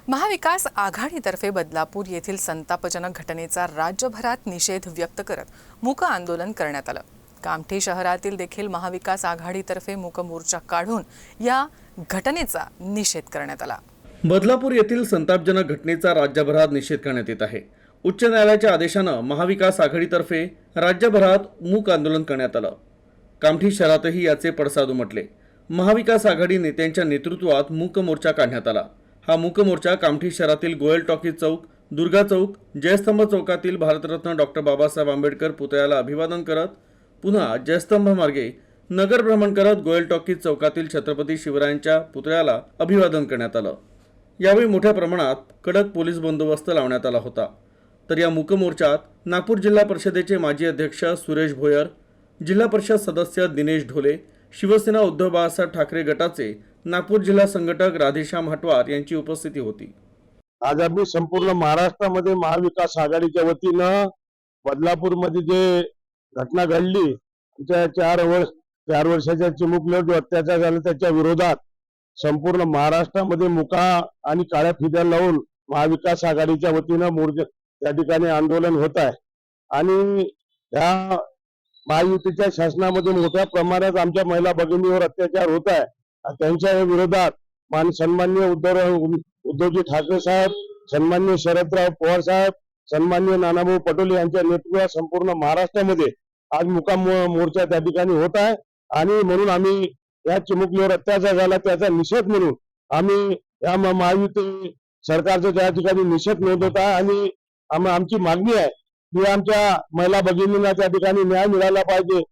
महाविकास आघाडीतर्फे बदलापूर येथील संतापजनक घटनेचा राज्यभरात निषेध व्यक्त करत मूक आंदोलन करण्यात आलं। कामठी शहरातील देखील महाविकास आघाडीतर्फे मूक मोर्चा काढून या घटनेचा निषेध करण्यात आला। बदलापूर येथील संतापजनक घटनेचा राज्यभरात निषेध करण्यात येत आहे। उच्च न्यायालयाच्या आदेशानं महाविकास आघाडीतर्फे राज्यभरात मूक आंदोलन करण्यात आलं। कामठी शहरातही याचे पडसाद उमटले। महाविकास आघाडी नेत्यांच्या नेतृत्वात मूक मोर्चा काढण्यात आला। हा मूक मोर्चा कामठी शहरातील गोयल टॉकीज चौक, दुर्गा चौक, जयस्तंभ चौकातील भारतरत्न डॉक्टर बाबासाहेब आंबेडकर पुतळ्याला अभिवादन करत पुन्हा जयस्तंभ मार्गे नगर भ्रमण करत गोयल टॉकीज चौकातील छत्रपती शिवरायांच्या पुतळ्याला अभिवादन करण्यात आलं। यावेळी मोठ्या प्रमाणात कडक पोलीस बंदोबस्त लावण्यात आला होता। तर या मूक मोर्चात नागपूर जिल्हा परिषदेचे माजी अध्यक्ष सुरेश भोयर, जिल्हा परिषद सदस्य दिनेश ढोले, शिवसेना उद्धव बाळासाहेब ठाकरे गटाचे नागपूर जिल्हा संघटक राधेश्याम हटवार यांची उपस्थिती होती। आज आम्ही संपूर्ण महाराष्ट्रामध्ये महाविकास आघाडीच्या वतीनं बदलापूरमध्ये जे घटना घडली, त्या 4 वर्षाच्या चिमुकलीवर अत्याचार झाला त्याच्या विरोधात संपूर्ण महाराष्ट्रामध्ये मुका आणि काळ्या फित्या लावून महाविकास आघाडीच्या वतीनं त्या ठिकाणी आंदोलन होत आहे। आणि या महायुतीच्या शासनामध्ये मोठ्या प्रमाणात आमच्या महिला भगिनीवर अत्याचार होत आहे। त्यांच्या विरोधात सन्माननीय उद्धवजी ठाकरे साहेब, सन्माननीय शरदराव पवार साहेब, सन्माननीय नानाभाऊ पटोले यांच्या नेतृत्वात संपूर्ण महाराष्ट्रामध्ये आज मुकाम मोर्चा त्या ठिकाणी होत आहे। आणि म्हणून आम्ही या चिमुकलीवर अत्याचार झाला त्याचा निषेध म्हणून आम्ही या महायुती सरकारचा त्या ठिकाणी निषेध नोंदवत आहे। आणि आमची मागणी आहे की आमच्या महिला भगिनींना त्या ठिकाणी न्याय मिळाला पाहिजे।